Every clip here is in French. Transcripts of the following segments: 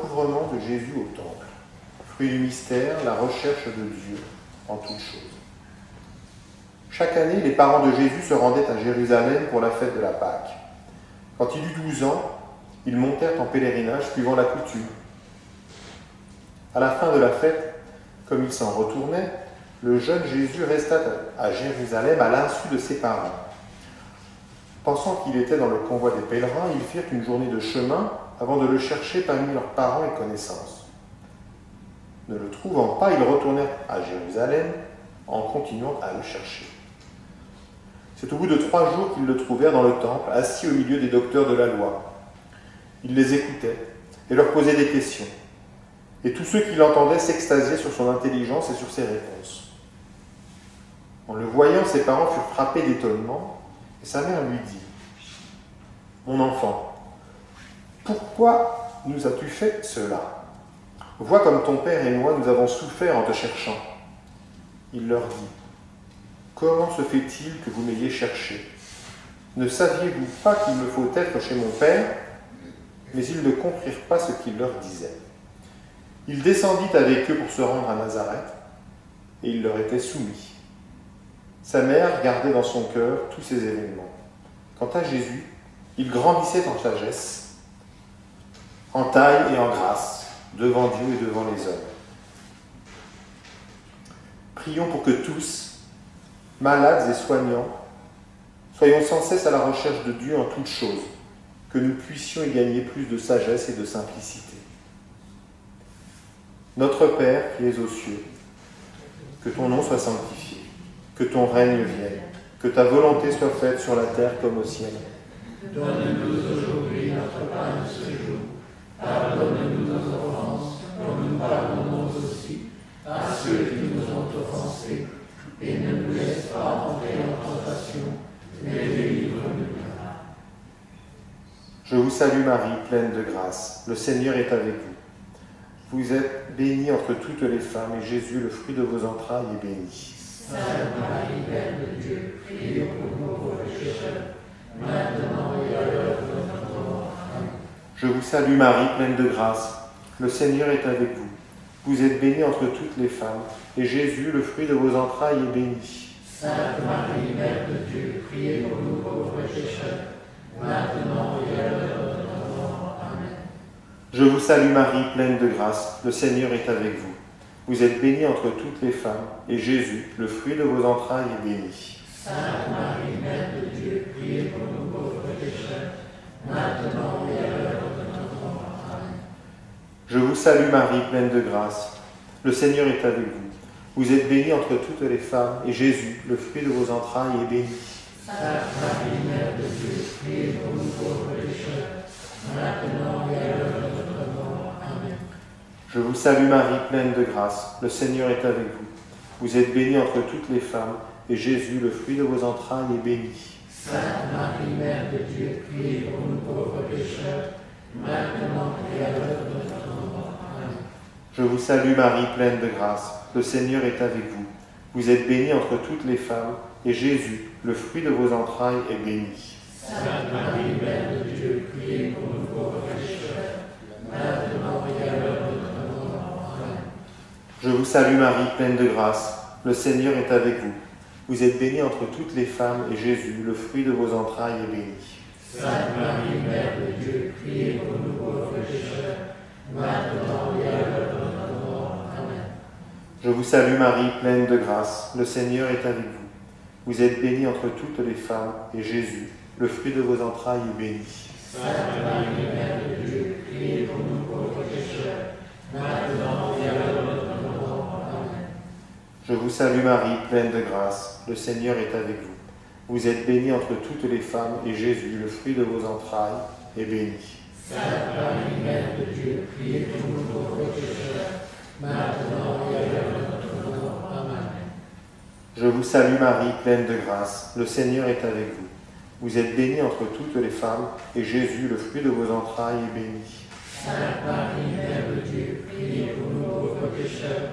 recouvrement de Jésus au temple. Fruit du mystère, la recherche de Dieu en toutes choses. Chaque année, les parents de Jésus se rendaient à Jérusalem pour la fête de la Pâque. Quand il eut 12 ans, ils montèrent en pèlerinage suivant la coutume. À la fin de la fête, comme ils s'en retournaient, le jeune Jésus resta à Jérusalem à l'insu de ses parents. Pensant qu'il était dans le convoi des pèlerins, ils firent une journée de chemin avant de le chercher parmi leurs parents et connaissances. Ne le trouvant pas, ils retournèrent à Jérusalem en continuant à le chercher. C'est au bout de 3 jours qu'ils le trouvèrent dans le temple, assis au milieu des docteurs de la loi. Il les écoutait et leur posait des questions. Et tous ceux qui l'entendaient s'extasiaient sur son intelligence et sur ses réponses. En le voyant, ses parents furent frappés d'étonnement, et sa mère lui dit : « Mon enfant, pourquoi nous as-tu fait cela ? Vois comme ton père et moi nous avons souffert en te cherchant. » Il leur dit : « Comment se fait-il que vous m'ayez cherché ? Ne saviez-vous pas qu'il me faut être chez mon père ? » Mais ils ne comprirent pas ce qu'il leur disait. Il descendit avec eux pour se rendre à Nazareth, et il leur était soumis. Sa mère gardait dans son cœur tous ces événements. Quant à Jésus, il grandissait en sagesse, en taille et en grâce, devant Dieu et devant les hommes. Prions pour que tous, malades et soignants, soyons sans cesse à la recherche de Dieu en toutes choses, que nous puissions y gagner plus de sagesse et de simplicité. Notre Père qui es aux cieux, que ton nom soit sanctifié, que ton règne vienne, que ta volonté soit faite sur la terre comme au ciel. Donne-nous aujourd'hui notre pain de ce jour. Pardonne-nous nos offenses, comme nous pardonnons aussi à ceux qui nous ont offensés. Et ne nous laisse pas entrer en tentation, mais délivre-nous du mal. Je vous salue Marie, pleine de grâce. Le Seigneur est avec vous. Vous êtes bénie entre toutes les femmes, et Jésus, le fruit de vos entrailles, est béni. Sainte Marie, Mère de Dieu, priez pour nous pauvres pécheurs, maintenant et à l'heure de notre mort. Amen. Je vous salue Marie, pleine de grâce. Le Seigneur est avec vous. Vous êtes bénie entre toutes les femmes, et Jésus, le fruit de vos entrailles, est béni. Sainte Marie, Mère de Dieu, priez pour nous pauvres pécheurs, maintenant et à l'heure de notre mort. Amen. Je vous salue Marie, pleine de grâce. Le Seigneur est avec vous. Vous êtes bénie entre toutes les femmes, et Jésus, le fruit de vos entrailles, est béni. Sainte Marie, Mère de Dieu, priez pour nous pauvres pécheurs, maintenant et à l'heure de notre mort. Amen. Je vous salue Marie, pleine de grâce. Le Seigneur est avec vous. Vous êtes bénie entre toutes les femmes, et Jésus, le fruit de vos entrailles, est béni. Sainte Marie, Mère de Dieu, priez pour nous pauvres pécheurs, maintenant et à l'heure de notre mort. Amen. Je vous salue Marie, pleine de grâce. Le Seigneur est avec vous. Vous êtes bénie entre toutes les femmes, et Jésus, le fruit de vos entrailles, est béni. Sainte Marie, Mère de Dieu, priez pour nous pauvres pécheurs, maintenant et à l'heure de notre mort. Amen. Je vous salue Marie, pleine de grâce. Le Seigneur est avec vous. Vous êtes bénie entre toutes les femmes, et Jésus, le fruit de vos entrailles, est béni. Sainte Marie, Mère de Dieu, priez pour nous pauvres pécheurs, maintenant et à l'heure de notre mort. Amen. Je vous salue Marie, pleine de grâce. Le Seigneur est avec vous. Vous êtes bénie entre toutes les femmes, et Jésus, le fruit de vos entrailles, est béni. Sainte Marie, Mère de Dieu, priez pour nous pauvres pécheurs, maintenant et à l'heure de notre mort. Amen. Je vous salue Marie, pleine de grâce. Le Seigneur est avec vous. Vous êtes bénie entre toutes les femmes, et Jésus, le fruit de vos entrailles, est béni. Sainte Marie, Mère de Dieu, priez pour nous pauvres pécheurs, maintenant et à l'heure de notre mort. Amen. Je vous salue Marie, pleine de grâce. Le Seigneur est avec vous. Vous êtes bénie entre toutes les femmes, et Jésus, le fruit de vos entrailles, est béni. Sainte Marie, Mère de Dieu, priez pour nous pauvres pécheurs, maintenant et à l'heure de notre mort. Amen. Je vous salue Marie, pleine de grâce. Le Seigneur est avec vous. Vous êtes bénie entre toutes les femmes, et Jésus, le fruit de vos entrailles, est béni. Sainte Marie, Mère de Dieu, priez pour nous pauvres pécheurs,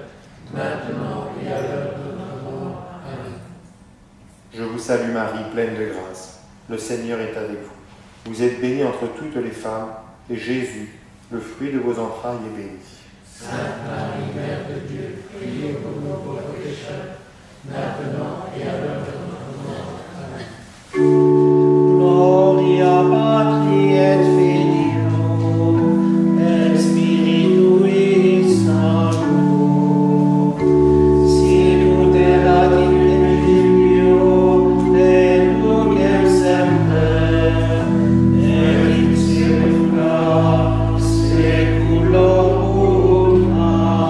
maintenant et à l'heure de notre mort. Amen. Je vous salue Marie, pleine de grâce. Le Seigneur est avec vous. Vous êtes bénie entre toutes les femmes, et Jésus, Le fruit de vos entrailles est béni. Sainte Marie, Mère de Dieu, priez pour nous pauvres pécheurs, maintenant et à l'heure de notre mort. Amen. Gloria Patri et Filio et Spiritui Sancto, sicut erat in principio et nunc et semper et in saecula saeculorum. Amen.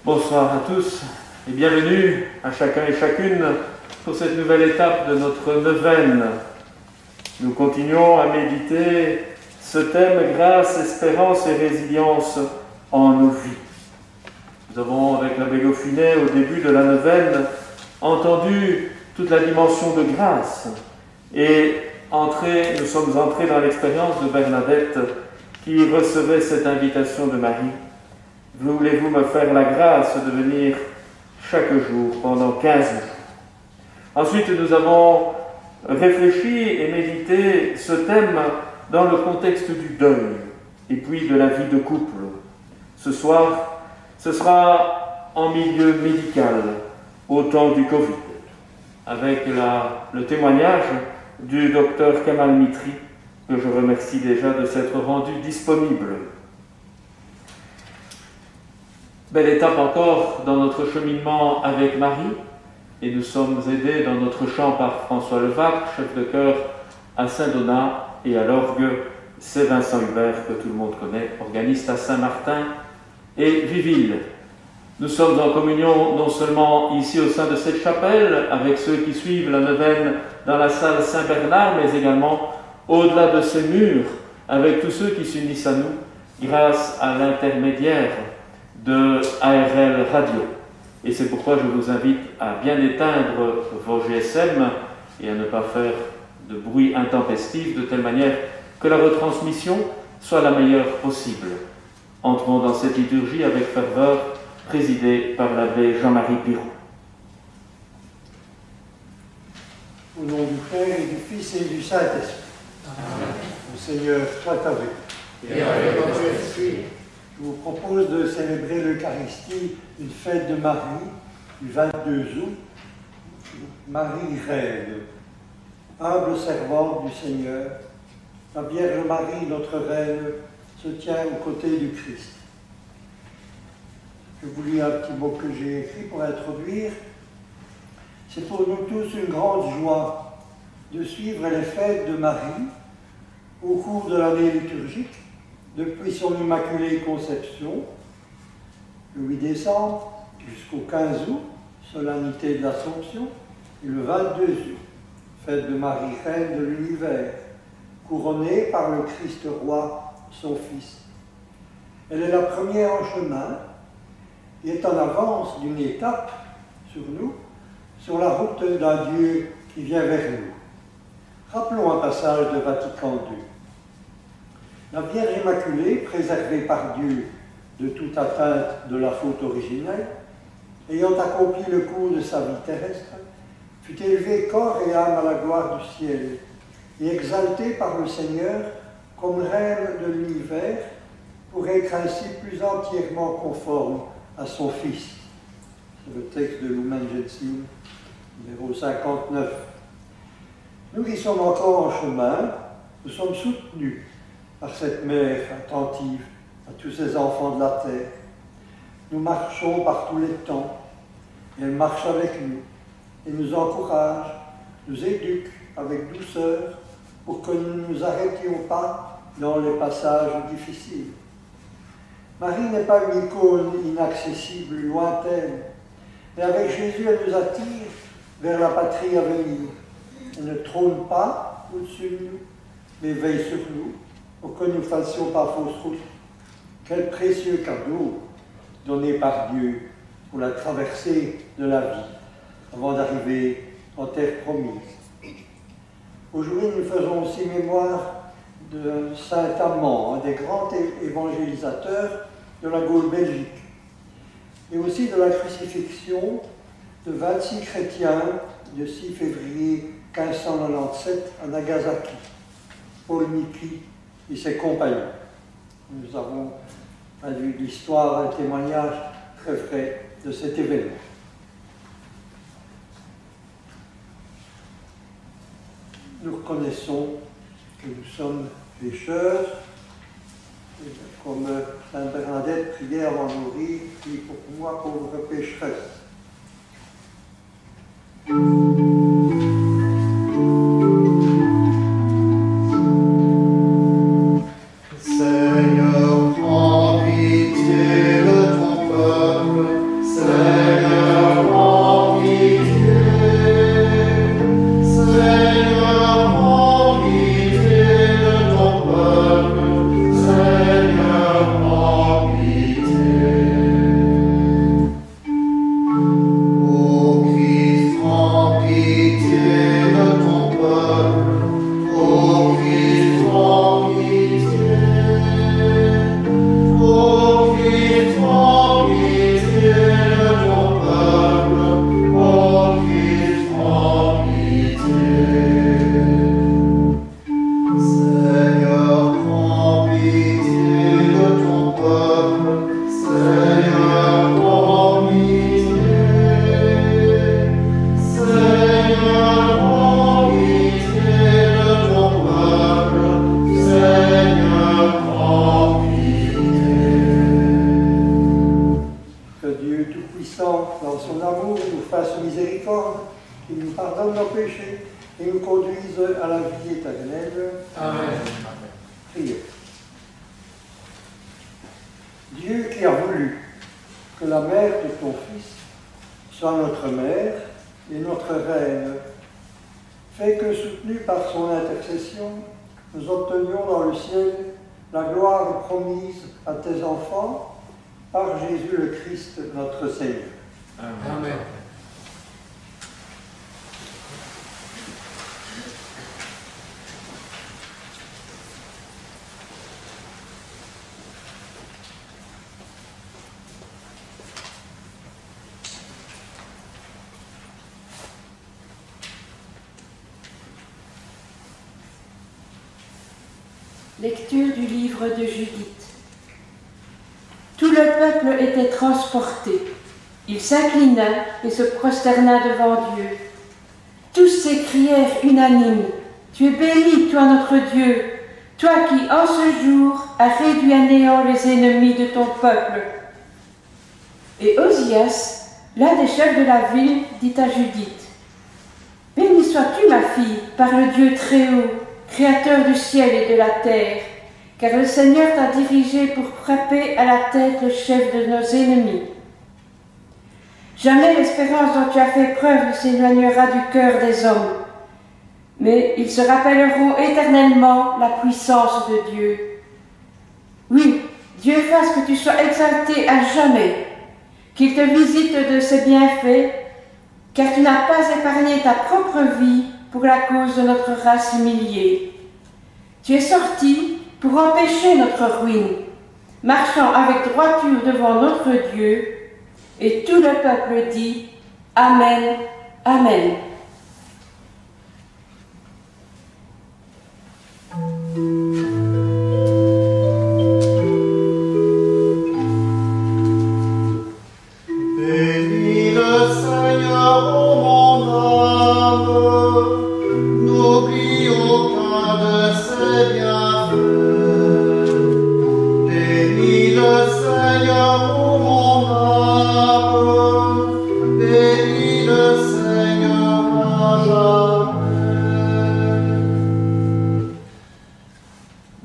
Bonsoir à tous et bienvenue à chacun et chacune pour cette nouvelle étape de notre neuvaine. Nous continuons à méditer ce thème grâce, espérance et résilience en nos vies. Nous avons, avec l'abbé Goffinet, au début de la neuvaine, entendu toute la dimension de grâce et nous sommes entrés dans l'expérience de Bernadette qui recevait cette invitation de Marie. Voulez-vous me faire la grâce de venir chaque jour pendant 15 jours? Ensuite, nous avons réfléchi et médité ce thème dans le contexte du deuil et puis de la vie de couple. Ce soir, ce sera en milieu médical, au temps du Covid, avec le témoignage du docteur Kamal Mitri, que je remercie déjà de s'être rendu disponible. Belle étape encore dans notre cheminement avec Marie, et nous sommes aidés dans notre chant par François Levac, chef de chœur à Saint-Donat, et à l'orgue, c'est Vincent Hubert, que tout le monde connaît, organiste à Saint-Martin et Viville. Nous sommes en communion non seulement ici au sein de cette chapelle, avec ceux qui suivent la neuvaine dans la salle Saint-Bernard, mais également au-delà de ces murs, avec tous ceux qui s'unissent à nous, grâce à l'intermédiaire de ARL Radio. Et c'est pourquoi je vous invite à bien éteindre vos GSM et à ne pas faire de bruit intempestif, de telle manière que la retransmission soit la meilleure possible. Entrons dans cette liturgie avec ferveur, présidée par l'abbé Jean-Marie Pirot. Au nom du Père et du Fils et du Saint-Esprit. Amen. Le Seigneur soit avec vous. Et avec votre esprit. Je vous propose de célébrer l'Eucharistie, une fête de Marie, du 22 août. Marie reine, humble servante du Seigneur, la Vierge Marie, notre reine, se tient aux côtés du Christ. Je vous lis un petit mot que j'ai écrit pour introduire. C'est pour nous tous une grande joie de suivre les fêtes de Marie au cours de l'année liturgique, depuis son Immaculée Conception, le 8 décembre, jusqu'au 15 août, solennité de l'Assomption, et le 22 août, fête de Marie, reine de l'univers, couronnée par le Christ roi, son Fils. Elle est la première en chemin et est en avance d'une étape sur nous, sur la route d'un Dieu qui vient vers nous. Rappelons un passage de Vatican II. La Vierge Immaculée, préservée par Dieu de toute atteinte de la faute originelle, ayant accompli le cours de sa vie terrestre, fut élevée corps et âme à la gloire du ciel et exaltée par le Seigneur comme reine de l'univers pour être ainsi plus entièrement conforme à son Fils. C'est le texte de Lumen Gentium, numéro 59. Nous qui sommes encore en chemin, nous sommes soutenus par cette mère attentive à tous ces enfants de la terre. Nous marchons par tous les temps, et elle marche avec nous, et nous encourage, nous éduque avec douceur, pour que nous ne nous arrêtions pas dans les passages difficiles. Marie n'est pas une icône inaccessible, lointaine, mais avec Jésus, elle nous attire vers la patrie à venir. Elle ne trône pas au-dessus de nous, mais veille sur nous, pour que nous ne fassions pas fausse route. Quel précieux cadeau donné par Dieu pour la traversée de la vie, avant d'arriver en terre promise. Aujourd'hui, nous faisons aussi mémoire de Saint Amand, un des grands évangélisateurs de la Gaule belgique, et aussi de la crucifixion de 26 chrétiens le 6 février 1597 à Nagasaki, Paul Miki et ses compagnons. Nous avons traduit l'histoire, un témoignage très vrai de cet événement. Nous reconnaissons que nous sommes pécheurs, et comme Sainte Bernadette priait avant de mourir, prie pour moi, pauvre pécheresse. Seigneur, prends pitié de ton peuple. Seigneur, prends pitié. Seigneur, prends pitié de ton peuple. Seigneur, prends pitié. Ô Christ, prends pitié de ton peuple. Ô Christ, prends pitié. Ô Christ, prends pitié de ton peuple. Ô Christ, prends pitié. Seigneur, prends pitié de ton peuple. Seigneur, prends pitié. Seigneur, prends pitié de ton peuple. Seigneur, prends pitié. Que Dieu Tout-Puissant, dans son amour, nous fasse miséricorde, qu'il nous pardonne nos péchés et nous conduise à la vie éternelle. Amen. Prions. Dieu qui a voulu que la mère de ton Fils soit notre mère et notre reine, fait que, soutenus par son intercession, nous obtenions dans le ciel la gloire promise à tes enfants par Jésus le Christ, notre Seigneur. Amen. Lecture du livre de Judith. Tout le peuple était transporté. Il s'inclina et se prosterna devant Dieu. Tous s'écrièrent unanimes, « Tu es béni, toi notre Dieu, toi qui, en ce jour, as réduit à néant les ennemis de ton peuple. » Et Osias, l'un des chefs de la ville, dit à Judith, « Béni sois-tu, ma fille, par le Dieu Très-Haut, Créateur du ciel et de la terre, car le Seigneur t'a dirigé pour frapper à la tête le chef de nos ennemis. Jamais l'espérance dont tu as fait preuve ne s'éloignera du cœur des hommes, mais ils se rappelleront éternellement la puissance de Dieu. Oui, Dieu fasse que tu sois exalté à jamais, qu'il te visite de ses bienfaits, car tu n'as pas épargné ta propre vie pour la cause de notre race humiliée. Tu es sorti pour empêcher notre ruine, marchant avec droiture devant notre Dieu, et tout le peuple dit « Amen, Amen ». Bénis le Seigneur, ô mon âme, n'oublie aucun de ses bienfaits. Bénis le Seigneur, ô mon âme, bénis le Seigneur à jamais.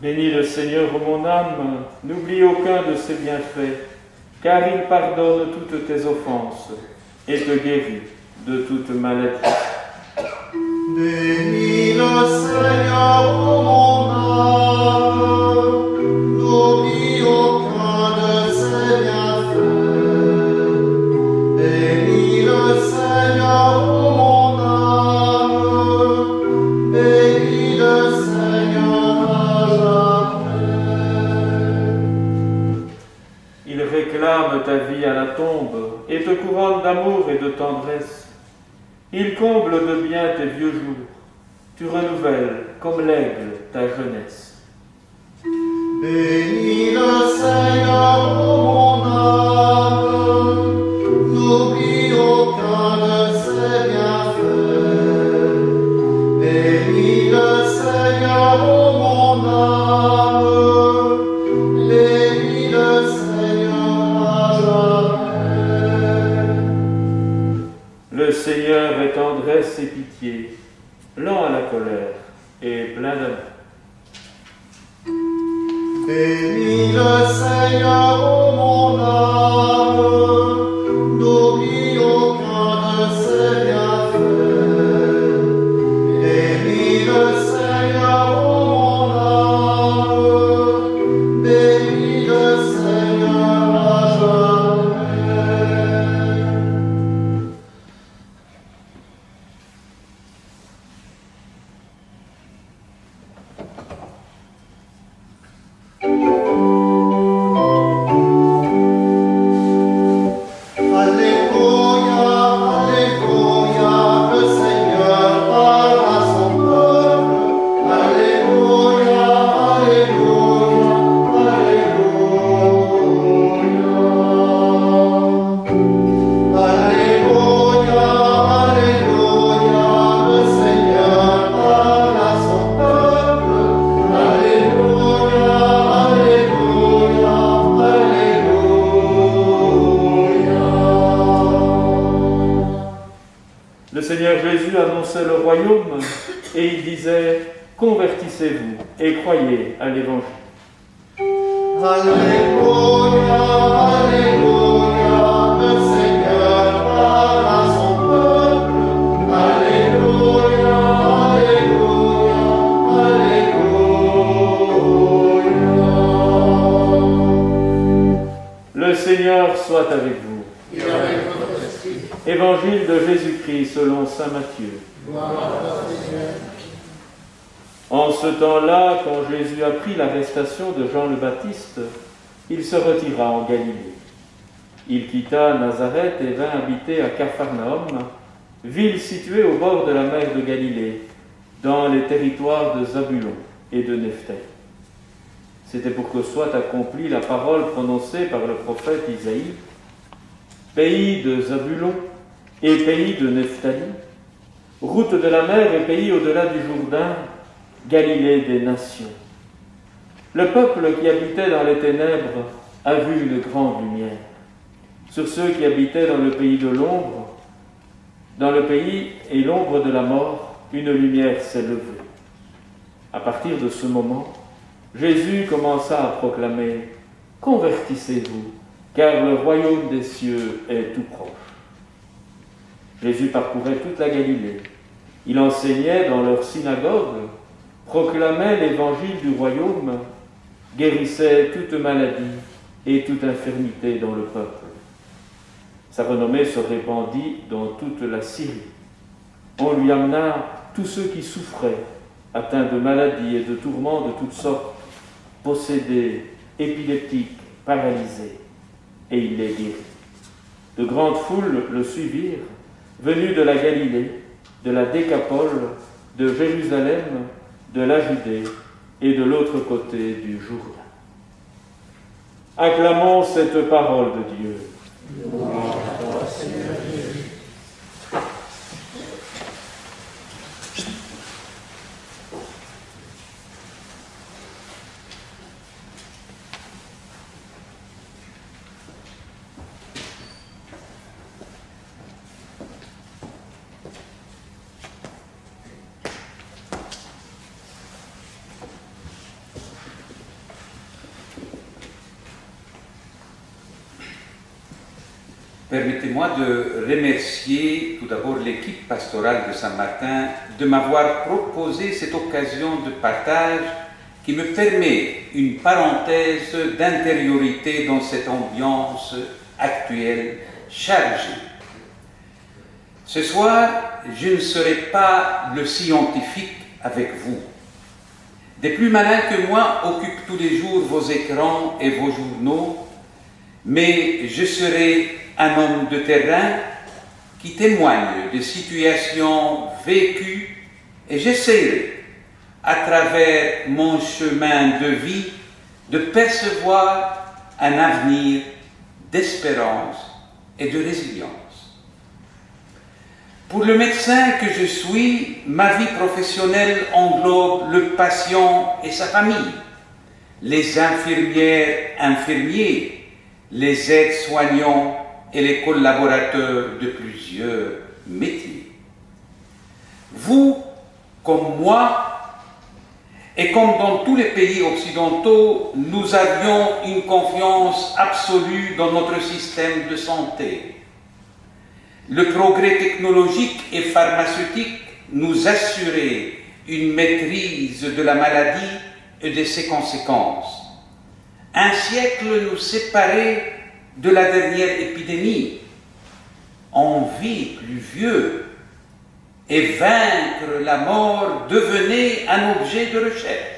Bénis le Seigneur, ô mon âme, n'oublie aucun de ses bienfaits, car il pardonne toutes tes offenses et te guérit de toute maladie. Bénis le Seigneur, ô mon âme, n'oublie aucun de ses bienfaits. Bénis le Seigneur, ô mon âme, bénis le Seigneur à jamais. Il réclame ta vie à la tombe et te couronne d'amour et de tendresse. Il comble de bien tes vieux jours. Tu renouvelles comme l'aigle ta jeunesse. Bénis le Seigneur, ô mon âme, n'oublie aucun de ses bienfaits. Bénis le Seigneur, ô mon âme, bénis le Seigneur à jamais. Le Seigneur est tendresse et pitié, lent à la colère et plein d'amour. Bénis le Seigneur, ô mon âme, n'oublie aucun de ses bienfaits. Bénis le Seigneur, ô mon âme, bénis le Seigneur à jamais. Le Seigneur Jésus annonçait le royaume et il disait « Convertissez-vous et croyez à l'Évangile ». Alléluia, Alléluia, le Seigneur parle à son peuple. Alléluia, Alléluia, Alléluia. Le Seigneur soit avec vous. Et avec votre esprit. Évangile de Jésus-Christ selon saint Matthieu. Gloire à toi, Seigneur. En ce temps-là, quand Jésus apprit l'arrestation de Jean le Baptiste, il se retira en Galilée. Il quitta Nazareth et vint habiter à Capharnaüm, ville située au bord de la mer de Galilée, dans les territoires de Zabulon et de Nephthali. C'était pour que soit accomplie la parole prononcée par le prophète Isaïe. Pays de Zabulon et pays de Nephtali, route de la mer et pays au-delà du Jourdain, Galilée des nations. Le peuple qui habitait dans les ténèbres a vu une grande lumière. Sur ceux qui habitaient dans le pays de l'ombre, dans le pays et l'ombre de la mort, une lumière s'est levée. À partir de ce moment, Jésus commença à proclamer « Convertissez-vous, car le royaume des cieux est tout proche. » Jésus parcourait toute la Galilée. Il enseignait dans leur synagogue, proclamait l'évangile du royaume, guérissait toute maladie et toute infirmité dans le peuple. Sa renommée se répandit dans toute la Syrie. On lui amena tous ceux qui souffraient, atteints de maladies et de tourments de toutes sortes, possédés, épileptiques, paralysés, et il les guérit. De grandes foules le suivirent, venus de la Galilée, de la Décapole, de Jérusalem, de la Judée et de l'autre côté du Jourdain. Acclamons cette parole de Dieu. Louange à toi, Seigneur Jésus. Permettez-moi de remercier tout d'abord l'équipe pastorale de Saint-Martin de m'avoir proposé cette occasion de partage qui me permet une parenthèse d'intériorité dans cette ambiance actuelle chargée. Ce soir, je ne serai pas le scientifique avec vous. Des plus malins que moi occupent tous les jours vos écrans et vos journaux, mais je serai un homme de terrain qui témoigne de situations vécues et j'essaierai, à travers mon chemin de vie, de percevoir un avenir d'espérance et de résilience. Pour le médecin que je suis, ma vie professionnelle englobe le patient et sa famille, les infirmières, infirmiers, les aides-soignants et les collaborateurs de plusieurs métiers. Vous, comme moi, et comme dans tous les pays occidentaux, nous avions une confiance absolue dans notre système de santé. Le progrès technologique et pharmaceutique nous assurait une maîtrise de la maladie et de ses conséquences. Un siècle nous séparait de la dernière épidémie. On vit plus vieux et vaincre la mort devenait un objet de recherche.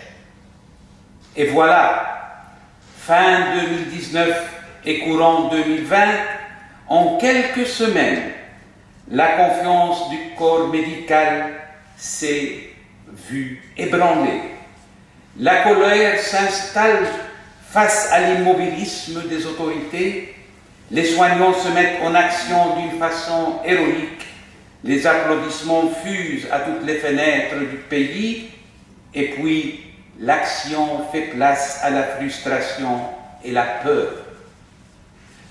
Et voilà, fin 2019 et courant 2020, en quelques semaines, la confiance du corps médical s'est vue ébranlée. La colère s'installe face à l'immobilisme des autorités, les soignants se mettent en action d'une façon héroïque, les applaudissements fusent à toutes les fenêtres du pays, et puis l'action fait place à la frustration et la peur.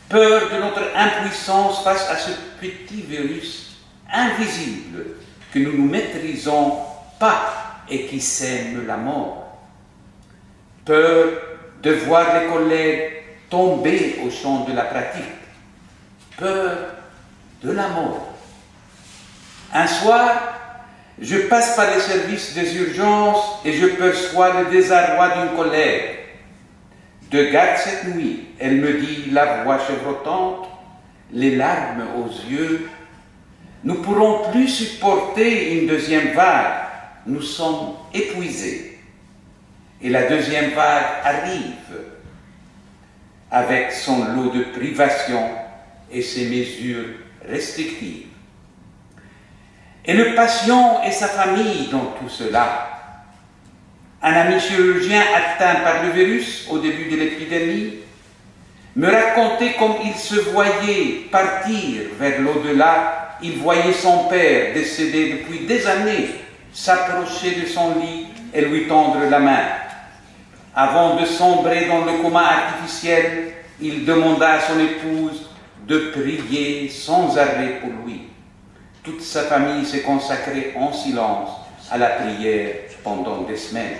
Peur de notre impuissance face à ce petit virus invisible que nous ne maîtrisons pas et qui sème la mort. Peur de voir les collègues tomber au champ de la pratique. Peur de la mort. Un soir, je passe par les services des urgences et je perçois le désarroi d'une collègue. De garde cette nuit, elle me dit, la voix chevrotante, les larmes aux yeux, nous ne pourrons plus supporter une deuxième vague, nous sommes épuisés. Et la deuxième vague arrive avec son lot de privations et ses mesures restrictives. Et le patient et sa famille dans tout cela. un ami chirurgien atteint par le virus au début de l'épidémie, me racontait comme il se voyait partir vers l'au-delà. Il voyait son père décédé depuis des années s'approcher de son lit et lui tendre la main. Avant de sombrer dans le coma artificiel, il demanda à son épouse de prier sans arrêt pour lui. Toute sa famille s'est consacrée en silence à la prière pendant des semaines.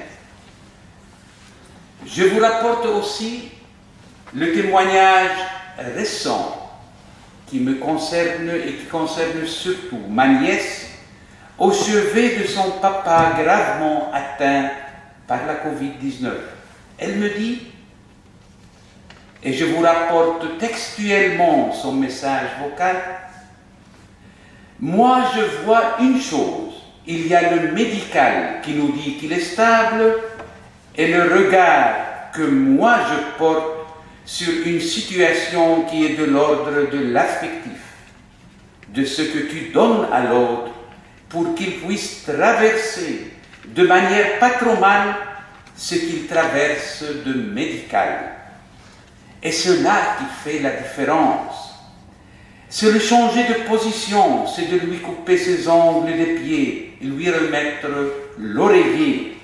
Je vous rapporte aussi le témoignage récent qui me concerne et qui concerne surtout ma nièce au chevet de son papa gravement atteint par la Covid-19. Elle me dit, et je vous rapporte textuellement son message vocal, « Moi je vois une chose, il y a le médical qui nous dit qu'il est stable et le regard que moi je porte sur une situation qui est de l'ordre de l'affectif, de ce que tu donnes à l'autre pour qu'il puisse traverser de manière pas trop mal ce qu'il traverse de médical. Et c'est là qui fait la différence. C'est le changer de position, c'est de lui couper ses ongles des pieds et lui remettre l'oreiller.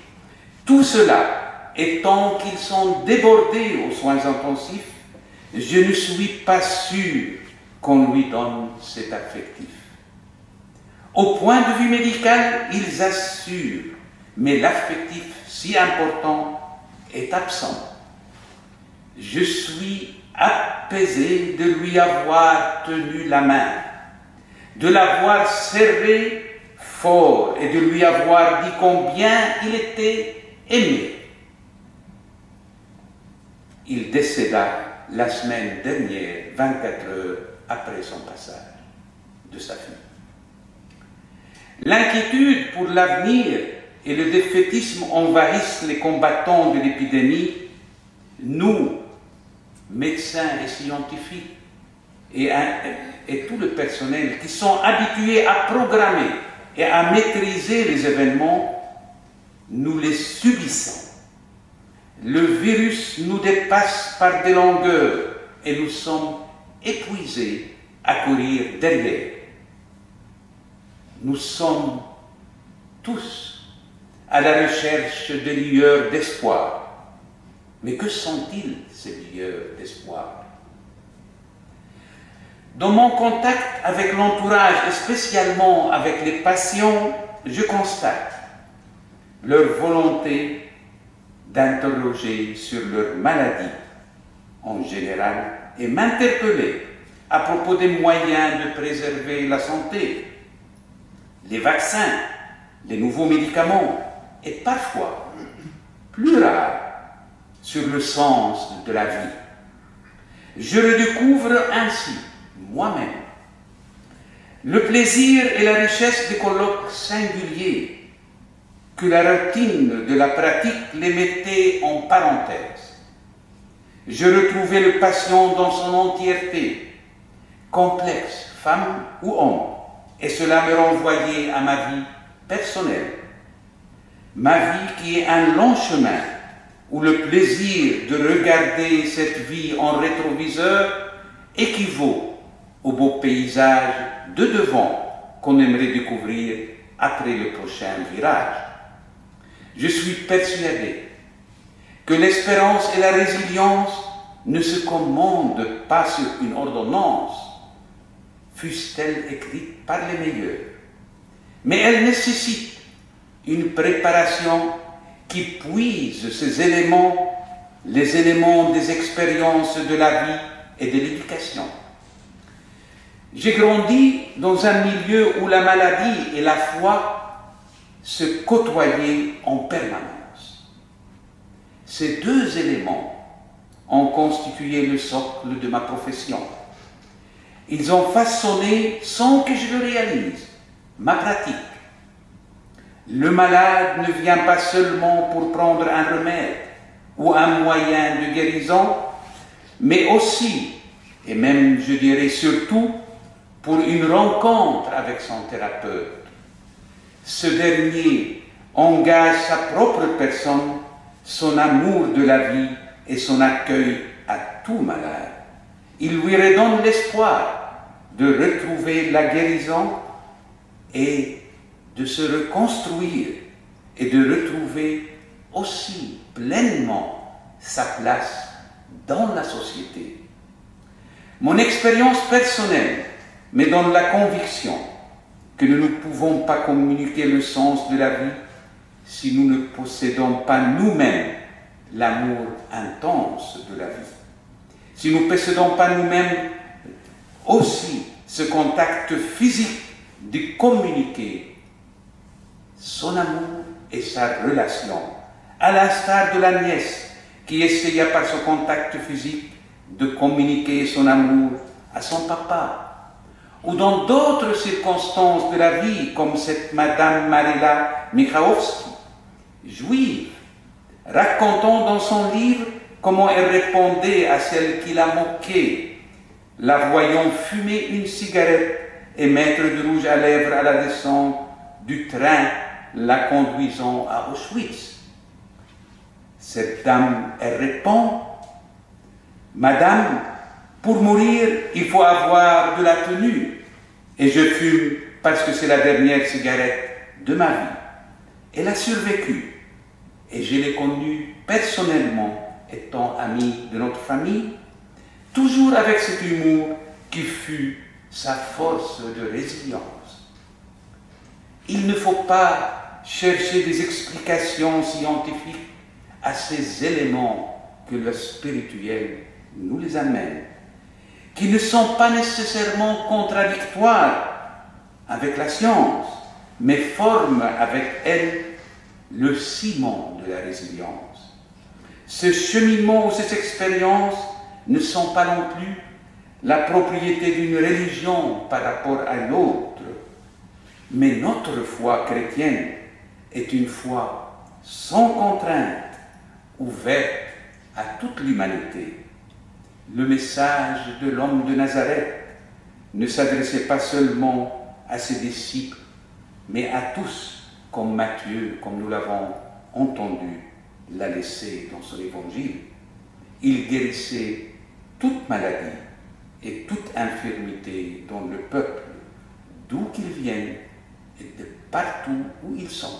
Tout cela, étant qu'ils sont débordés aux soins intensifs, je ne suis pas sûr qu'on lui donne cet affectif. Au point de vue médical, ils assurent, mais l'affectif si important est absent. Je suis apaisé de lui avoir tenu la main, de l'avoir serré fort et de lui avoir dit combien il était aimé. Il décéda la semaine dernière, 24 heures après son passage de sa fille. L'inquiétude pour l'avenir et le défaitisme envahissent les combattants de l'épidémie. Nous, médecins et scientifiques, et tout le personnel qui sont habitués à programmer et à maîtriser les événements, nous les subissons. Le virus nous dépasse par des longueurs et nous sommes épuisés à courir derrière. Nous sommes tous à la recherche de lueurs d'espoir. Mais que sont-ils, ces lueurs d'espoir? Dans mon contact avec l'entourage, et spécialement avec les patients, je constate leur volonté d'interroger sur leur maladie en général et m'interpeller à propos des moyens de préserver la santé, les vaccins, les nouveaux médicaments et parfois, plus rare, sur le sens de la vie. Je redécouvre ainsi, moi-même, le plaisir et la richesse des colloques singuliers que la routine de la pratique les mettait en parenthèse. Je retrouvais le patient dans son entièreté, complexe, femme ou homme, et cela me renvoyait à ma vie personnelle. Ma vie qui est un long chemin, où le plaisir de regarder cette vie en rétroviseur équivaut au beau paysage de devant qu'on aimerait découvrir après le prochain virage. Je suis persuadé que l'espérance et la résilience ne se commandent pas sur une ordonnance, fussent-elles écrites par les meilleurs, mais elles nécessitent une préparation qui puise ces éléments, les éléments des expériences de la vie et de l'éducation. J'ai grandi dans un milieu où la maladie et la foi se côtoyaient en permanence. Ces deux éléments ont constitué le socle de ma profession. Ils ont façonné, sans que je le réalise, ma pratique. Le malade ne vient pas seulement pour prendre un remède ou un moyen de guérison, mais aussi, et même je dirais surtout, pour une rencontre avec son thérapeute. Ce dernier engage sa propre personne, son amour de la vie et son accueil à tout malade. Il lui redonne l'espoir de retrouver la guérison et de se reconstruire et de retrouver aussi pleinement sa place dans la société. Mon expérience personnelle me donne la conviction que nous ne pouvons pas communiquer le sens de la vie si nous ne possédons pas nous-mêmes l'amour intense de la vie. Si nous ne possédons pas nous-mêmes aussi ce contact physique de communiquer son amour et sa relation, à l'instar de la nièce qui essaya par ce contact physique de communiquer son amour à son papa, ou dans d'autres circonstances de la vie, comme cette Madame Marilla Michałowski, juive, racontant dans son livre comment elle répondait à celle qui la moquait, la voyant fumer une cigarette et mettre du rouge à lèvres à la descente du train la conduisant à Auschwitz. Cette dame, elle répond: « Madame, pour mourir, il faut avoir de la tenue, et je fume parce que c'est la dernière cigarette de ma vie. » Elle a survécu, et je l'ai connue personnellement, étant amie de notre famille, toujours avec cet humour qui fut sa force de résilience. Il ne faut pas chercher des explications scientifiques à ces éléments que le spirituel nous les amène, qui ne sont pas nécessairement contradictoires avec la science, mais forment avec elle le ciment de la résilience. Ce cheminement ou ces expériences ne sont pas non plus la propriété d'une religion par rapport à l'autre, mais notre foi chrétienne est une foi sans contrainte, ouverte à toute l'humanité. Le message de l'homme de Nazareth ne s'adressait pas seulement à ses disciples, mais à tous, comme Matthieu, comme nous l'avons entendu, l'a laissé dans son évangile. Il guérissait toute maladie et toute infirmité dans le peuple, d'où qu'ils viennent et de partout où ils sont.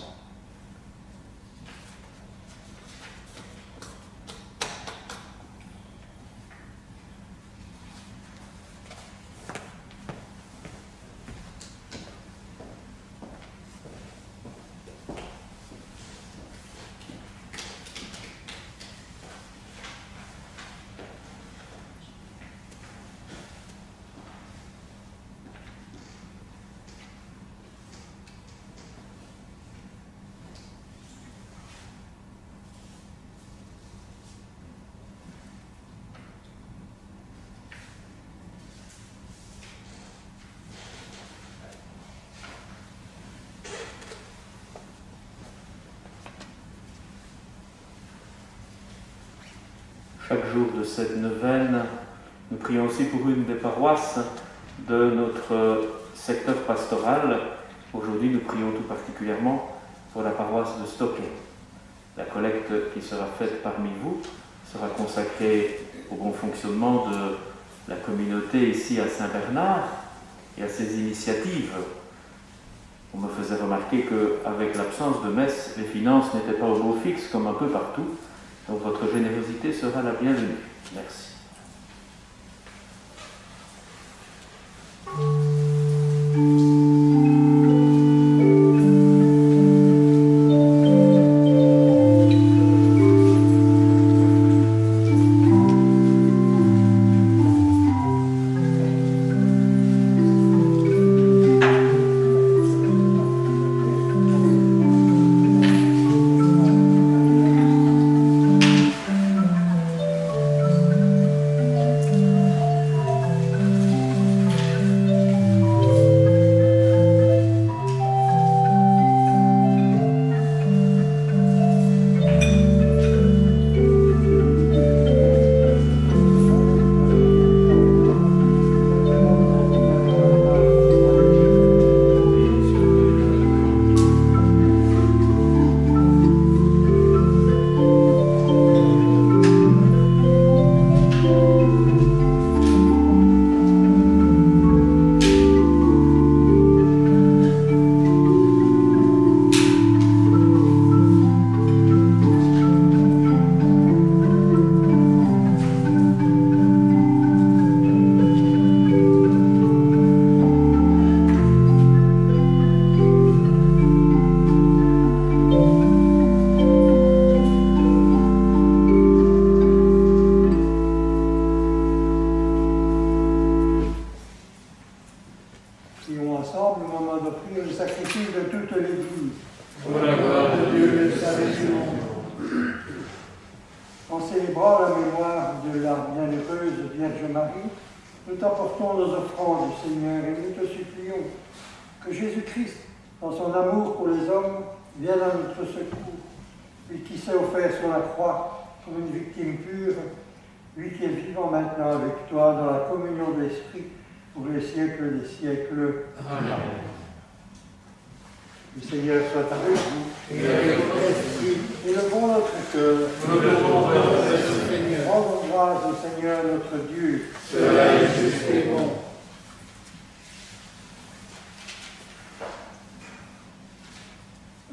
Chaque jour de cette neuvaine, nous prions aussi pour une des paroisses de notre secteur pastoral. Aujourd'hui, nous prions tout particulièrement pour la paroisse de Stockholm. La collecte qui sera faite parmi vous sera consacrée au bon fonctionnement de la communauté ici à Saint-Bernard et à ses initiatives. On me faisait remarquer qu'avec l'absence de messe, les finances n'étaient pas au beau fixe comme un peu partout. Donc votre générosité sera la bienvenue. Merci. En célébrant la mémoire de la bienheureuse Vierge Marie, nous t'apportons nos offrandes, Seigneur, et nous te supplions que Jésus-Christ, dans son amour pour les hommes, vienne à notre secours. Lui qui s'est offert sur la croix comme une victime pure, lui qui est vivant maintenant avec toi dans la communion de l'Esprit pour les siècles des siècles. Amen. Le Seigneur soit avec vous. Et avec votre esprit. Élevons notre cœur. Rendons grâce au Seigneur notre Dieu. Cela est juste et bon.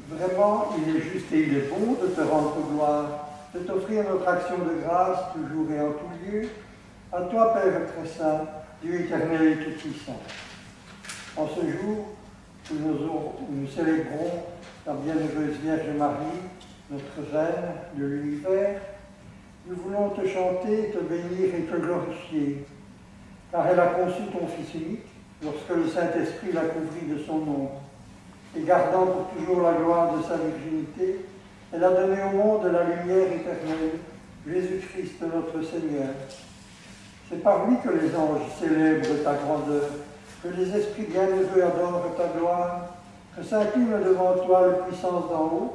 Vraiment, il est juste et il est bon de te rendre gloire, de t'offrir notre action de grâce toujours et en tout lieu, à toi, Père très saint, Dieu éternel et tout-puissant. En ce jour où nous célébrons la bienheureuse Vierge Marie, notre Reine de l'univers, nous voulons te chanter, te bénir et te glorifier, car elle a conçu ton Fils unique lorsque le Saint-Esprit l'a couvri de son ombre. Et gardant pour toujours la gloire de sa virginité, elle a donné au monde la lumière éternelle, Jésus-Christ notre Seigneur. C'est par lui que les anges célèbrent ta grandeur, que les esprits bienheureux adorent ta gloire, que s'inclinent devant toi les puissances d'en haut,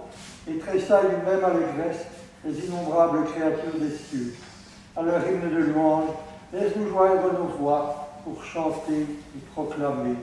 et tressaillent même allégresse les innombrables créatures des cieux. À leur hymne de louange, laisse-nous joindre nos voix pour chanter et proclamer.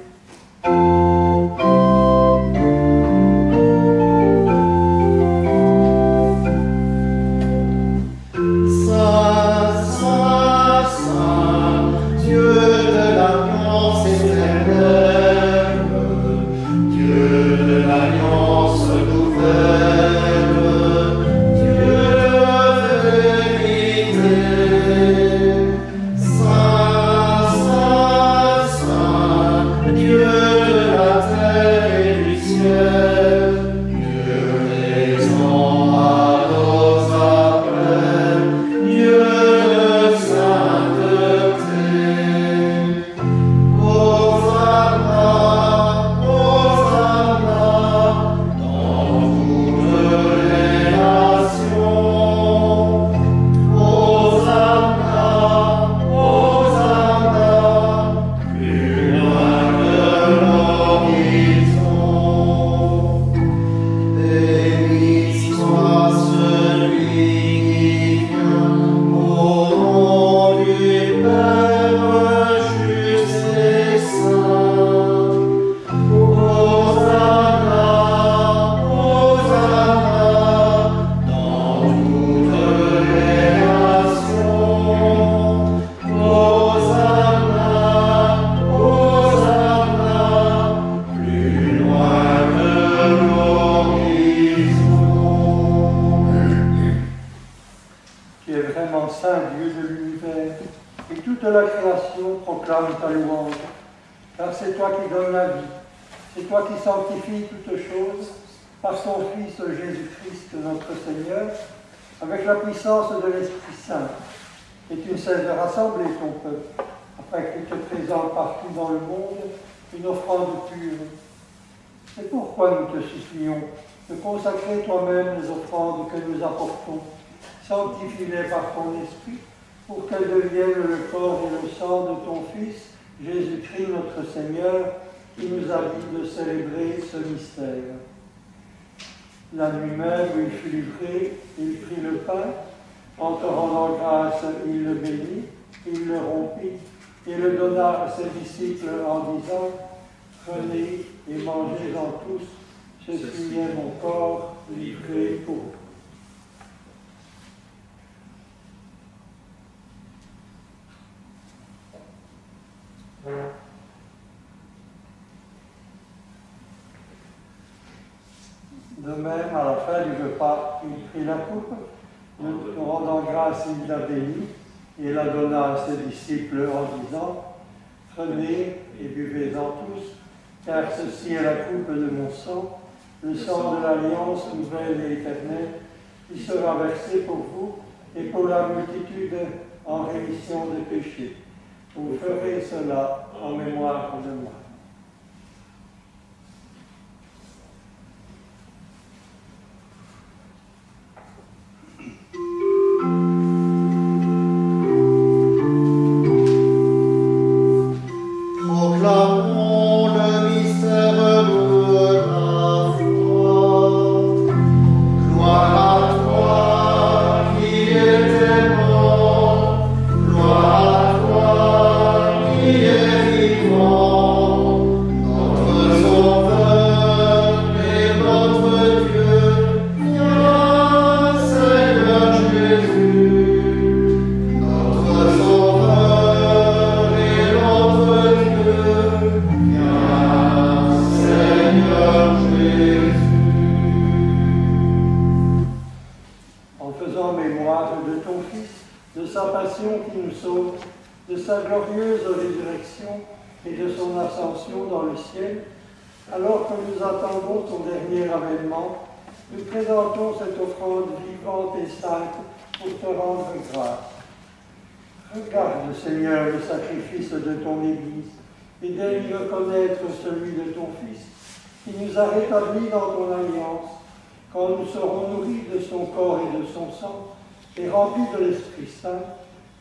Avec la puissance de l'Esprit Saint, et tu ne cesses de rassembler ton peuple, afin qu'il te présente partout dans le monde une offrande pure. C'est pourquoi nous te supplions de consacrer toi-même les offrandes que nous apportons, sanctifie-les par ton Esprit, pour qu'elles deviennent le corps et le sang de ton Fils, Jésus-Christ notre Seigneur, qui nous a dit de célébrer ce mystère. La nuit même où il fut livré, il prit le pain, en te rendant grâce, il le bénit, il le rompit, et le donna à ses disciples en disant, « Prenez et mangez-en tous, ceci est mon corps livré pour vous. » De même, à la fin du repas, il prit la coupe, nous rendant grâce, il la bénit et la donna à ses disciples en disant, « Prenez et buvez-en tous, car ceci est la coupe de mon sang, le sang de l'alliance nouvelle et éternelle, qui sera versé pour vous et pour la multitude en rémission des péchés. Vous ferez cela en mémoire de moi. » Fils, de sa passion qui nous sauve, de sa glorieuse résurrection et de son ascension dans le ciel, alors que nous attendons ton dernier avènement, nous présentons cette offrande vivante et sainte pour te rendre grâce. Regarde, Seigneur, le sacrifice de ton Église et daigne reconnaître celui de ton Fils, qui nous a rétablis dans ton alliance, quand nous serons nourris de son corps et de son sang, et remplis de l'Esprit Saint.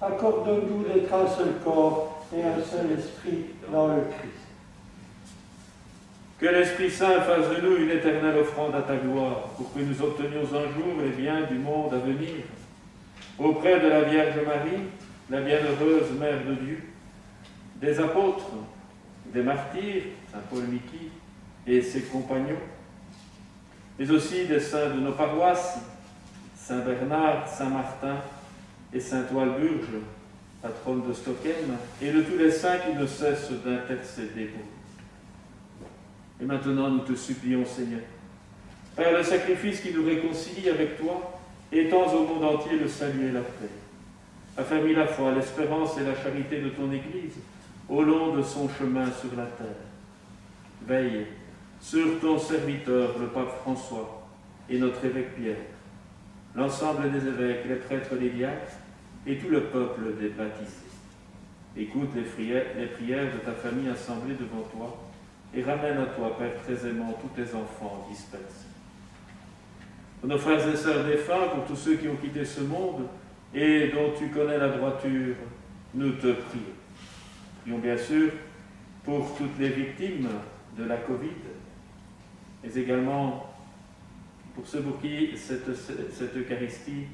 Accorde-nous d'être un seul corps et un seul esprit dans le Christ. Que l'Esprit Saint fasse de nous une éternelle offrande à ta gloire, pour que nous obtenions un jour les biens du monde à venir. Auprès de la Vierge Marie, la bienheureuse Mère de Dieu, des apôtres, des martyrs, Saint Paul Miki et ses compagnons, mais aussi des saints de nos paroisses, Saint Bernard, Saint Martin et Sainte Walburge, patronne de Stockholm, et de tous les saints qui ne cessent d'intercéder pour nous. Et maintenant, nous te supplions, Seigneur, par le sacrifice qui nous réconcilie avec toi, étends au monde entier le salut et la paix. Affermis la foi, l'espérance et la charité de ton Église au long de son chemin sur la terre. Veille sur ton serviteur, le pape François, et notre évêque Pierre, l'ensemble des évêques, les prêtres, les diacres, et tout le peuple des baptisés. Écoute les prières de ta famille assemblée devant toi, et ramène à toi, Père très aimant, tous tes enfants dispersés. Pour nos frères et sœurs défunts, pour tous ceux qui ont quitté ce monde, et dont tu connais la droiture, nous te prions. Prions bien sûr pour toutes les victimes de la Covid, mais également pour ceux pour qui cette Eucharistie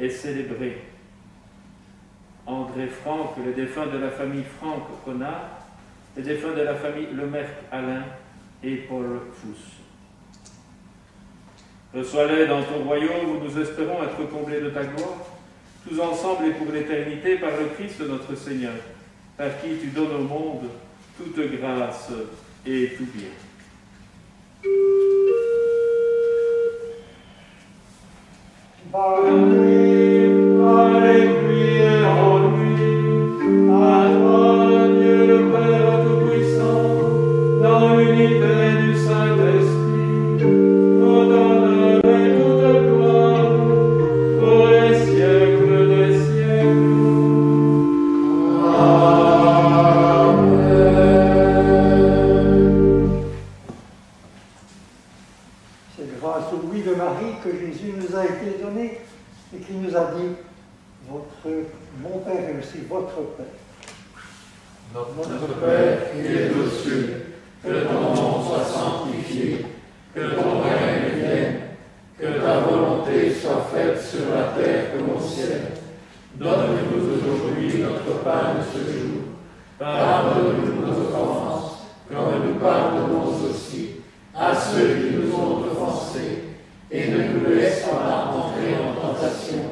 est célébrée. André Franck, le défunt de la famille Franck Connard, les défunts de la famille Lemerc Alain et Paul Fous. Reçois-les dans ton royaume où nous espérons être comblés de ta gloire, tous ensemble et pour l'éternité, par le Christ notre Seigneur, par qui tu donnes au monde toute grâce et tout bien. Par lui, avec lui et en lui, à toi, Dieu le Père Tout-Puissant, dans l'unité du Saint-Esprit, nous donnerai toute gloire pour les siècles des siècles. Amen. C'est grâce au oui de Marie que Jésus nous a été donné et qui nous a dit mon Père et aussi votre Père. Notre Père qui es aux cieux, que ton nom soit sanctifié, que ton règne vienne, que ta volonté soit faite sur la terre comme au ciel. Donne-nous aujourd'hui notre pain de ce jour. Pardonne-nous nos offenses, comme nous pardonnons aussi à ceux qui nous ont offensés. Et ne nous laisse pas entrer en tentation,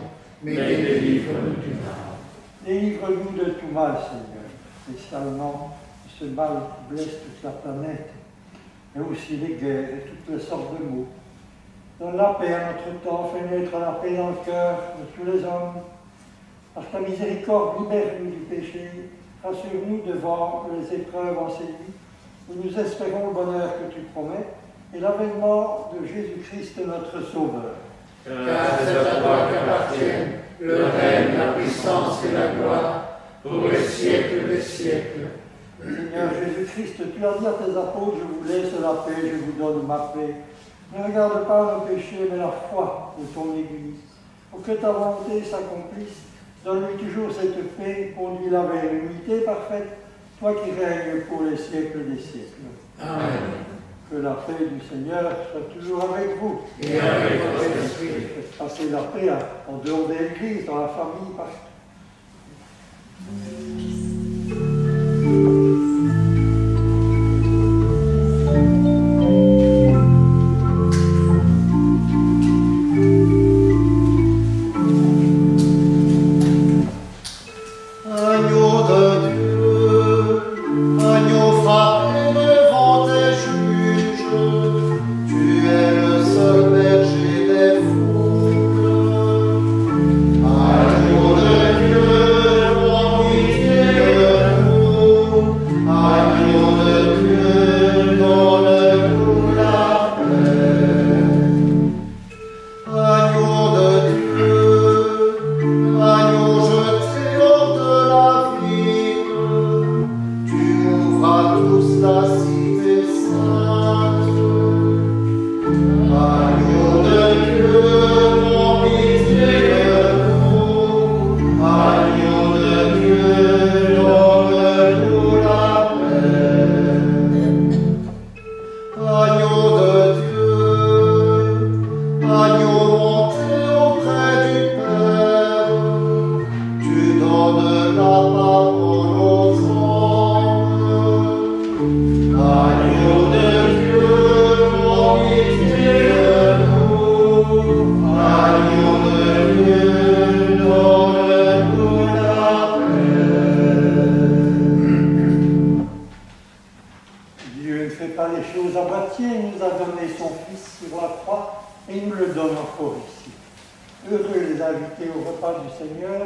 mais délivre-nous du mal. Délivre-nous de tout mal, Seigneur, spécialement de ce mal qui blesse toute la planète, mais aussi les guerres et toutes les sortes de maux. Donne la paix à notre temps, fais naître la paix dans le cœur de tous les hommes. Par ta miséricorde, libère-nous du péché, rassure-nous devant les épreuves en ces vies, où nous espérons le bonheur que tu promets, et l'avènement de Jésus-Christ, notre Sauveur. Car c'est à toi qu'appartiennent le règne, la puissance et la gloire, pour les siècles des siècles. Seigneur Jésus-Christ, tu as dit à tes apôtres, je vous laisse la paix, je vous donne ma paix. Ne regarde pas nos péchés, mais la foi de ton Église. Pour que ta volonté s'accomplisse, donne-lui toujours cette paix, conduis-la vers l'unité parfaite, toi qui règnes pour les siècles des siècles. Amen. Que la paix du Seigneur soit toujours avec vous. Et avec votre esprit. Faites passer la paix en dehors de l'Église, dans la famille, partout. Agneau de Dieu, agneau frappé devant tes juges, tu es le seul berger des foules. Agneau Agneau de Dieu, donne-nous la paix. Dieu ne fait pas les choses à moitié, il nous a donné son Fils sur la croix et il nous le donne encore ici. Heureux les invités au repas du Seigneur,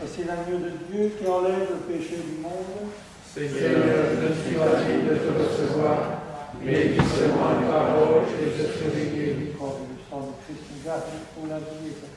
c'est l'agneau de Dieu qui enlève le péché du monde. Seigneur, je ne suis pas digne de te recevoir, mais dis seulement une parole et je serai guéri. Quand le sang de Christ nous garde pour la vie éternelle.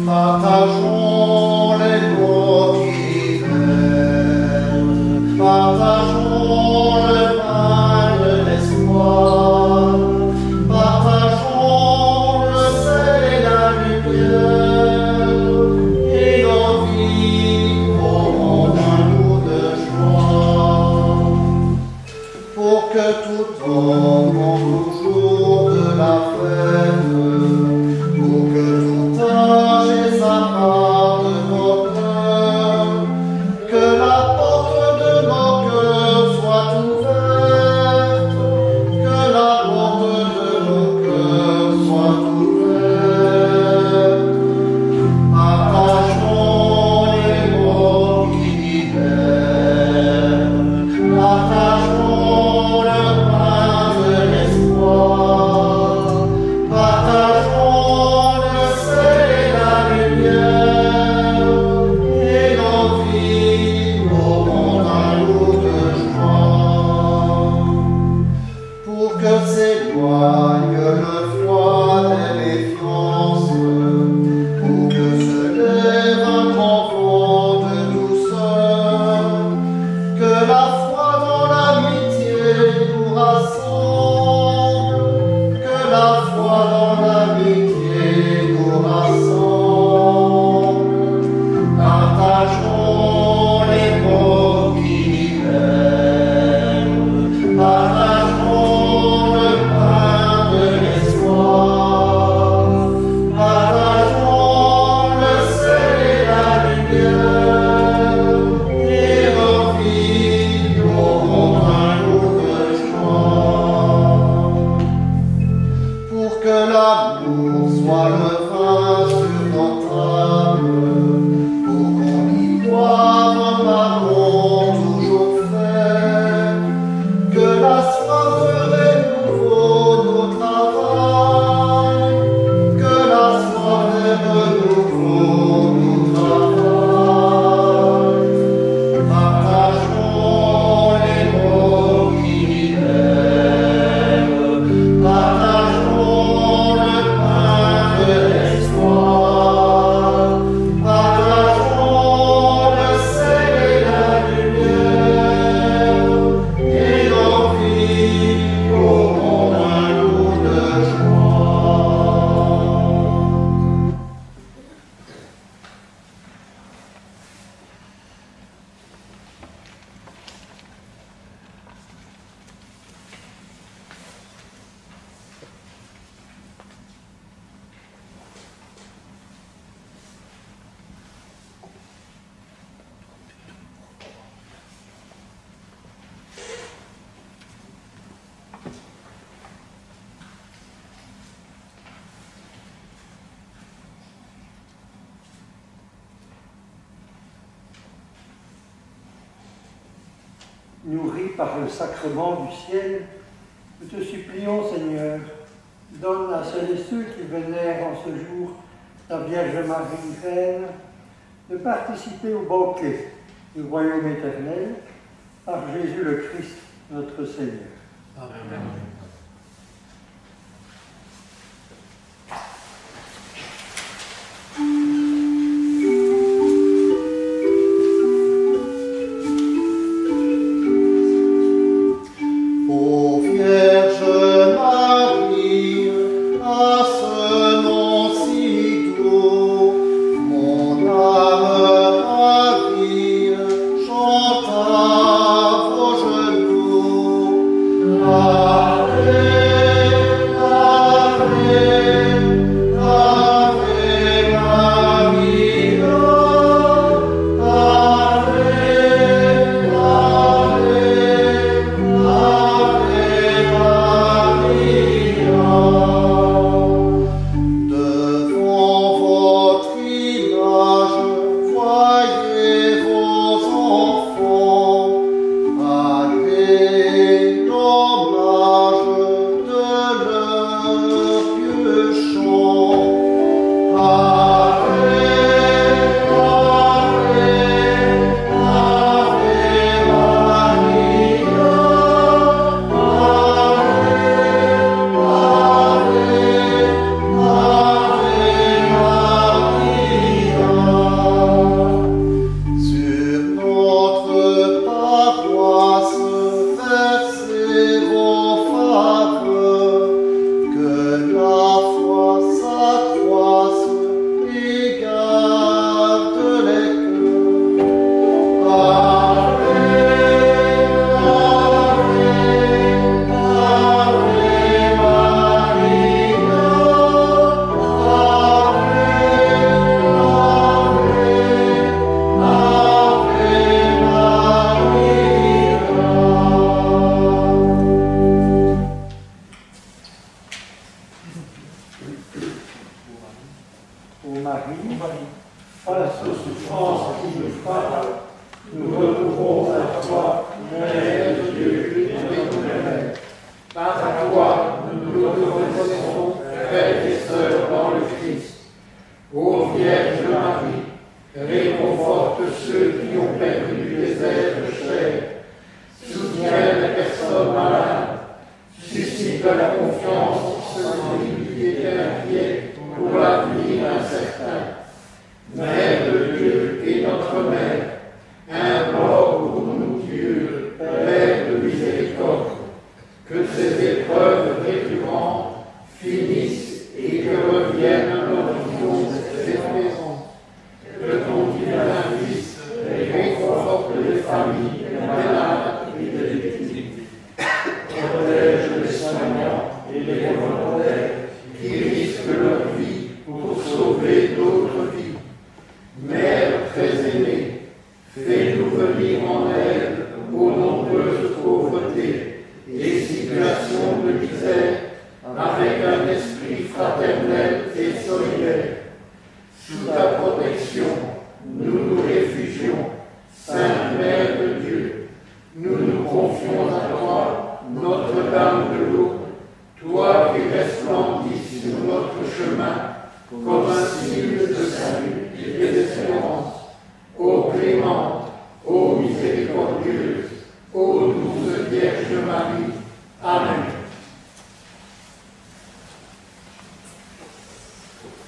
Partageons les mots qui viennent, partageons le pain de l'espoir, partageons le sel et la lumière, et nos vies auront un goût de joie, pour que tout homme en tout jour de la fête, pour que tout âge ait sa part de bonheur, que la porte de nos cœurs soit ouverte, que la porte de nos cœurs soit ouverte. Partageons les mots qui libèrent, partageons le pain de l'espoir, partageons le sel et la lumière, et nos vies auront un goût de joie, pour que s'éloigne le froid des méfiances, pour que se lève un grand vent de douceur, que la foi dans l'amitié nous rassemble, que la foi dans l'amitié nous rassemble. Partageons les mots qui libèrent, partageons le pain de l'espoir, partageons le sel et la lumière, et nos vies auront un goût de joie, pour que l'amour soit le vin sur nos tables, pour qu'on y boive un marron toujours frais, que la soif renouveau nos travail, que la soif renouveau nos travail. Partageons les mots qui libèrent, partageons le pain de l'espoir. nourris par le sacrement du ciel, nous te supplions, Seigneur, donne à celles et ceux qui vénèrent en ce jour la Vierge Marie, Reine, de participer au banquet du royaume éternel par Jésus le Christ, notre Seigneur. Amen.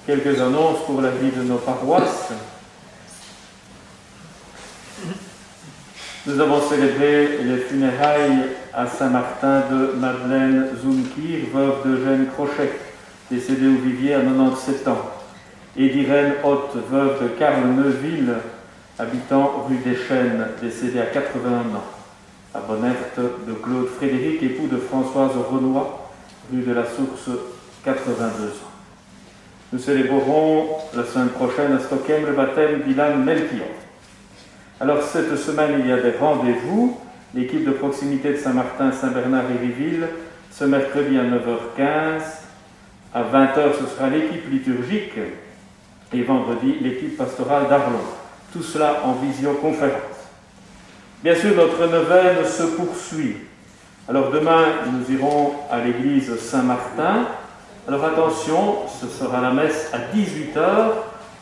Quelques annonces pour la vie de nos paroisses. Nous avons célébré les funérailles à Saint-Martin de Madeleine Zumkir, veuve d'Eugène Crochet, décédée au Vivier à 97 ans, et d'Irène Haute, veuve de Karl Neuville, habitant rue des Chênes, décédée à 81 ans, à Bonnerte de Claude Frédéric, époux de Françoise Renoir, rue de la Source, 82 ans. Nous célébrerons la semaine prochaine à Stockholm le baptême d'Ilan Melchior. Alors cette semaine, il y a des rendez-vous. L'équipe de proximité de Saint-Martin, Saint-Bernard et Riville, ce mercredi à 9h15. À 20h, ce sera l'équipe liturgique. Et vendredi, l'équipe pastorale d'Arlon. Tout cela en visioconférence. Bien sûr, notre neuvaine se poursuit. Alors demain, nous irons à l'église Saint-Martin. Alors attention, ce sera la messe à 18h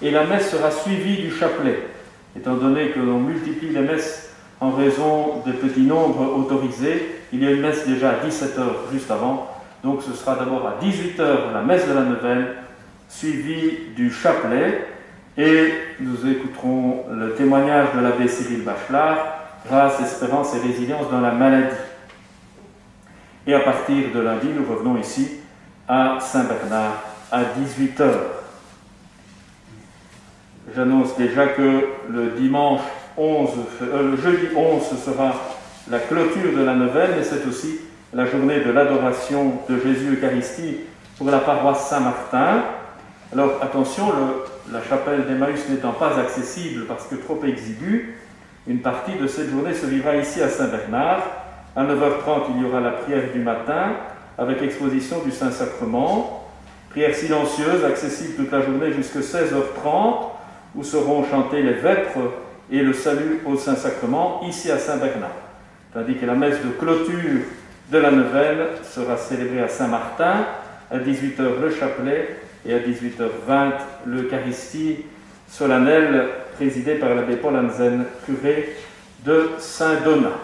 et la messe sera suivie du chapelet. Étant donné que l'on multiplie les messes en raison des petits nombres autorisés, il y a une messe déjà à 17h juste avant. Donc ce sera d'abord à 18h la messe de la neuvaine, suivie du chapelet. Et nous écouterons le témoignage de l'abbé Cyril Bachelard, Grâce, espérance et résilience dans la maladie. Et à partir de lundi, nous revenons ici à Saint-Bernard à 18h. J'annonce déjà que le jeudi 11, ce sera la clôture de la neuvaine, mais c'est aussi la journée de l'adoration de Jésus Eucharistie pour la paroisse Saint-Martin. Alors attention, la chapelle d'Emmaüs n'étant pas accessible parce que trop exiguë, une partie de cette journée se vivra ici à Saint-Bernard. À 9h30, il y aura la prière du matin avec exposition du Saint-Sacrement. Prière silencieuse, accessible toute la journée jusqu'à 16h30, où seront chantés les vêpres et le salut au Saint-Sacrement ici à Saint-Bernard. Tandis que la messe de clôture de la neuvaine sera célébrée à Saint-Martin, à 18h le chapelet et à 18h20 l'Eucharistie solennelle présidée par l'abbé Paul Hansen, curé de Saint-Donat.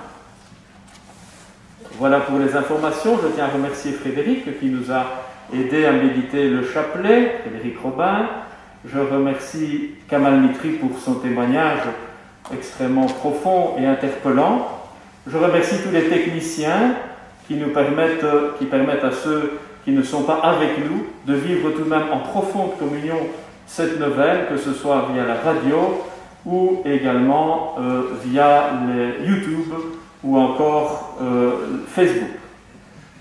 Voilà pour les informations. Je tiens à remercier Frédéric qui nous a aidé à méditer le chapelet, Frédéric Robin. Je remercie Kamal Mitri pour son témoignage extrêmement profond et interpellant. Je remercie tous les techniciens qui permettent à ceux qui ne sont pas avec nous de vivre tout de même en profonde communion cette neuvaine, que ce soit via la radio ou également via les YouTube ou encore Facebook.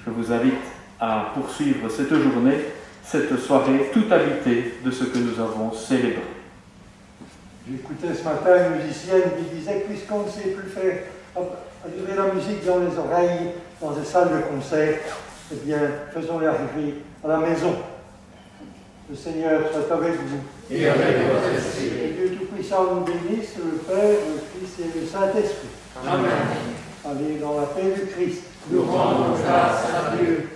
Je vous invite à poursuivre cette journée, cette soirée toute habitée de ce que nous avons célébré. J'écoutais ce matin une musicienne qui disait « Puisqu'on ne sait plus faire arriver la musique dans les oreilles, dans des salles de concert, eh bien, faisons-les arriver à la maison. » Le Seigneur soit avec vous. Et avec votre esprit. Que Dieu Tout-Puissant nous bénisse, le Père, le Fils et le Saint-Esprit. Amen. Allez dans la paix du Christ. Nous rendons grâce à Dieu.